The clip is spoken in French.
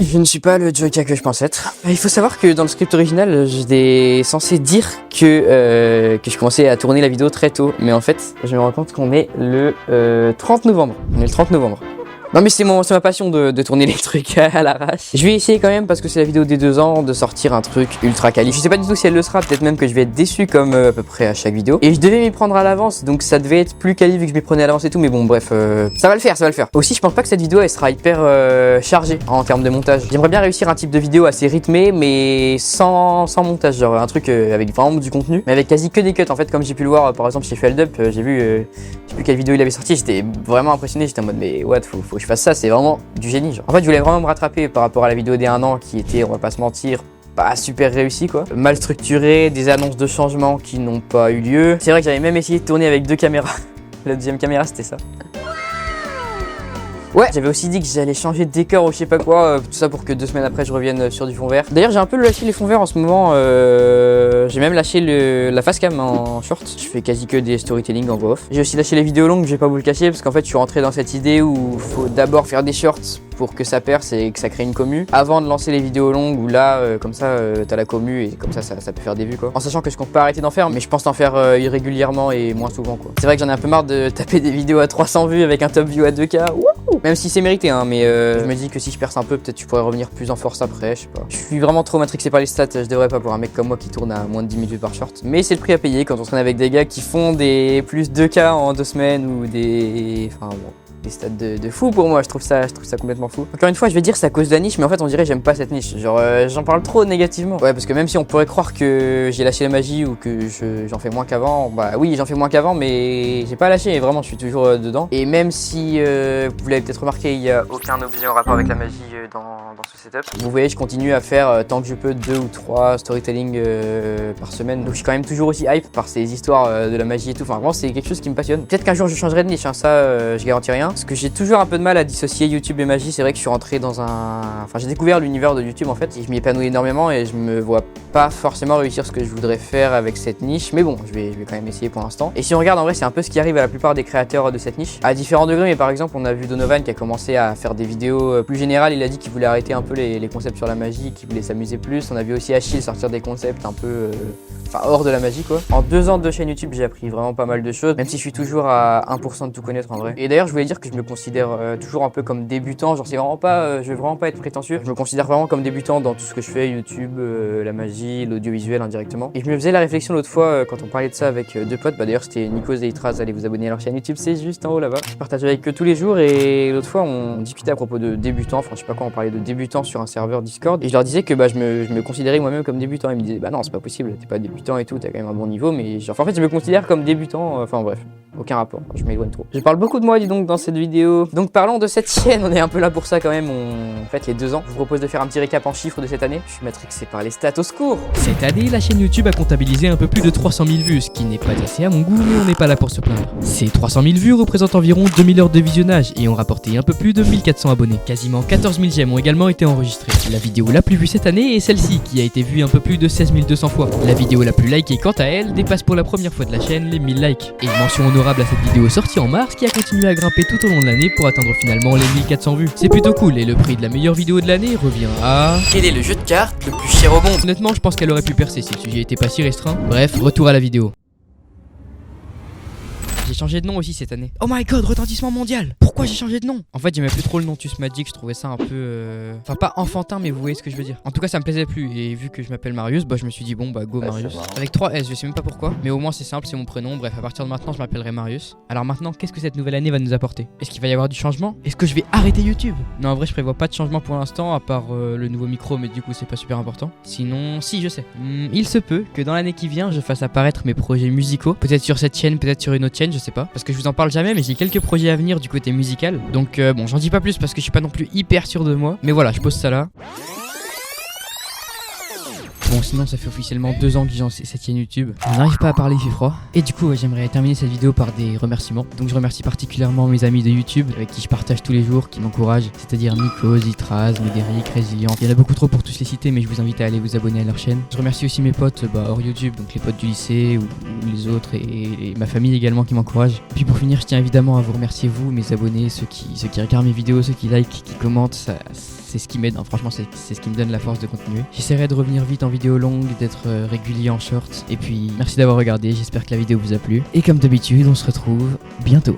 Je ne suis pas le Joker que je pense être. Il faut savoir que dans le script original, j'étais censé dire que je commençais à tourner la vidéo très tôt. Mais en fait, je me rends compte qu'on est le 30 novembre. On est le 30 novembre. Non mais c'est ma passion de tourner les trucs à l'arrache. Je vais essayer quand même parce que c'est la vidéo des 2 ans de sortir un truc ultra quali. Je sais pas du tout si elle le sera, peut-être même que je vais être déçu comme à peu près à chaque vidéo. Et je devais m'y prendre à l'avance, donc ça devait être plus quali vu que je m'y prenais à l'avance et tout. Mais bon bref, ça va le faire, ça va le faire. Aussi je pense pas que cette vidéo elle sera hyper chargée en termes de montage. J'aimerais bien réussir un type de vidéo assez rythmé mais sans montage, genre un truc avec vraiment du contenu, mais avec quasi que des cuts en fait, comme j'ai pu le voir par exemple chez Feldup. J'ai vu, je sais plus quelle vidéo il avait sorti, j'étais vraiment impressionné, j'étais en mode mais what, faut que je fasse ça, c'est vraiment du génie genre. En fait je voulais vraiment me rattraper par rapport à la vidéo des 1 an qui était, on va pas se mentir, pas super réussi quoi. Mal structuré, des annonces de changement qui n'ont pas eu lieu. C'est vrai que j'avais même essayé de tourner avec 2 caméras. La deuxième caméra c'était ça. Ouais, j'avais aussi dit que j'allais changer de décor ou je sais pas quoi, tout ça pour que 2 semaines après je revienne sur du fond vert. D'ailleurs j'ai un peu lâché les fonds verts en ce moment, j'ai même lâché la face cam en short. Je fais quasi que des storytelling en voix off. J'ai aussi lâché les vidéos longues, je vais pas vous le cacher, parce qu'en fait je suis rentré dans cette idée où faut d'abord faire des shorts pour que ça perce et que ça crée une commu, avant de lancer les vidéos longues où là, comme ça, t'as la commu et comme ça peut faire des vues quoi. En sachant que je compte pas arrêter d'en faire, mais je pense en faire irrégulièrement et moins souvent quoi. C'est vrai que j'en ai un peu marre de taper des vidéos à 300 vues avec un top view à 2K. Wouhou, même si c'est mérité hein, mais je me dis que si je perce un peu, peut-être tu pourrais revenir plus en force après, je sais pas. Je suis vraiment trop matrixé par les stats, je devrais pas pour un mec comme moi qui tourne à moins de 10 000 vues par short. Mais c'est le prix à payer quand on traîne avec des gars qui font des plus 2K en 2 semaines ou des... Enfin bon, des stats de fou pour moi, je trouve ça complètement fou. Encore une fois, je vais dire c'est à cause de la niche, mais en fait on dirait j'aime pas cette niche. Genre j'en parle trop négativement. Ouais, parce que même si on pourrait croire que j'ai lâché la magie ou que j'en fais moins qu'avant, bah oui j'en fais moins qu'avant, mais j'ai pas lâché, vraiment je suis toujours dedans. Et même si vous l'avez peut-être remarqué, il y a aucun objet en rapport avec la magie dans ce setup. Vous voyez, je continue à faire tant que je peux 2 ou 3 storytelling par semaine. Donc je suis quand même toujours aussi hype par ces histoires de la magie et tout. Enfin vraiment c'est quelque chose qui me passionne. Peut-être qu'un jour je changerai de niche, hein, ça je garantis rien. Parce que j'ai toujours un peu de mal à dissocier YouTube et magie. C'est vrai que je suis rentré dans Enfin j'ai découvert l'univers de YouTube en fait. Et je m'y épanouis énormément et je me vois pas forcément réussir ce que je voudrais faire avec cette niche. Mais bon, je vais quand même essayer pour l'instant. Et si on regarde en vrai, c'est un peu ce qui arrive à la plupart des créateurs de cette niche. À différents degrés, mais par exemple on a vu Donovan qui a commencé à faire des vidéos plus générales. Il a dit qu'il voulait arrêter un peu les concepts sur la magie, qu'il voulait s'amuser plus. On a vu aussi Achille sortir des concepts un peu... Enfin hors de la magie quoi. En 2 ans de chaîne YouTube j'ai appris vraiment pas mal de choses, même si je suis toujours à 1% de tout connaître en vrai. Et d'ailleurs je voulais dire que je me considère toujours un peu comme débutant, genre c'est vraiment pas, je veux vraiment pas être prétentieux. Je me considère vraiment comme débutant dans tout ce que je fais, YouTube, la magie, l'audiovisuel indirectement. Et je me faisais la réflexion l'autre fois quand on parlait de ça avec 2 potes, bah d'ailleurs c'était Nikos et Itraz, allez vous abonner à leur chaîne YouTube, c'est juste en haut là-bas. Je partage avec eux tous les jours et l'autre fois on discutait à propos de débutants, enfin je sais pas quoi, on parlait de débutants sur un serveur Discord et je leur disais que bah je me considérais moi-même comme débutant. Ils me disaient bah non c'est pas possible, t'es pas débutant et tout, t'as quand même un bon niveau, mais genre en fait je me considère comme débutant, enfin bref, aucun rapport, je m'éloigne trop. Je parle beaucoup de moi dis donc dans cette vidéo. Donc parlons de cette chaîne, on est un peu là pour ça quand même, on fête les 2 ans. Je vous propose de faire un petit récap en chiffres de cette année. Je suis matrixé par les stats, au secours. Cette année, la chaîne YouTube a comptabilisé un peu plus de 300 000 vues, ce qui n'est pas assez à mon goût, mais on n'est pas là pour se plaindre. Ces 300 000 vues représentent environ 2000 heures de visionnage et ont rapporté un peu plus de 1400 abonnés. Quasiment 14 000 j'aime ont également été enregistrés. La vidéo la plus vue cette année est celle-ci, qui a été vue un peu plus de 16 200 fois. La vidéo la plus likée quant à elle dépasse pour la première fois de la chaîne les 1000 likes. Et mention honorable à cette vidéo sortie en mars qui a continué à grimper tout au long de l'année pour atteindre finalement les 1400 vues. C'est plutôt cool et le prix de la meilleure vidéo de l'année revient à... Quel est le jeu de cartes le plus cher au monde? Honnêtement, je pense qu'elle aurait pu percer si le sujet était pas si restreint. Bref, retour à la vidéo. J'ai changé de nom aussi cette année. Oh my god, retentissement mondial. Pourquoi j'ai changé de nom? En fait j'aimais plus trop le nom Tus Magic, je trouvais ça un peu... Enfin pas enfantin mais vous voyez ce que je veux dire. En tout cas ça me plaisait plus et vu que je m'appelle Marius, bah je me suis dit bon bah go Marius. Avec 3 S, je sais même pas pourquoi. Mais au moins c'est simple, c'est mon prénom. Bref, à partir de maintenant je m'appellerai Marius. Alors maintenant, qu'est-ce que cette nouvelle année va nous apporter? Est-ce qu'il va y avoir du changement? Est-ce que je vais arrêter YouTube? Non en vrai je prévois pas de changement pour l'instant à part le nouveau micro, mais du coup c'est pas super important. Sinon, si je sais. Il se peut que dans l'année qui vient je fasse apparaître mes projets musicaux. Peut-être sur cette chaîne, peut-être sur une autre chaîne, je sais pas. Parce que je vous en parle jamais, mais j'ai quelques projets à venir du côté musical. Donc bon, j'en dis pas plus parce que je suis pas non plus hyper sûr de moi. Mais voilà, je pose ça là. Bon, sinon ça fait officiellement 2 ans que j'ai lancé cette chaîne YouTube. Je n'arrive pas à parler, il fait froid. Et du coup, j'aimerais terminer cette vidéo par des remerciements. Donc je remercie particulièrement mes amis de YouTube avec qui je partage tous les jours, qui m'encouragent. C'est-à-dire Nikos, Itraz, Médéric, Résilient. Il y en a beaucoup trop pour tous les citer, mais je vous invite à aller vous abonner à leur chaîne. Je remercie aussi mes potes hors YouTube, donc les potes du lycée ou les autres et ma famille également qui m'encouragent. Et puis pour finir, je tiens évidemment à vous remercier vous, mes abonnés, ceux qui regardent mes vidéos, ceux qui like, qui commentent. c'est ce qui m'aide, hein. Franchement c'est ce qui me donne la force de continuer. J'essaierai de revenir vite en vidéo longue, d'être régulier en short. Et puis merci d'avoir regardé, j'espère que la vidéo vous a plu. Et comme d'habitude, on se retrouve bientôt.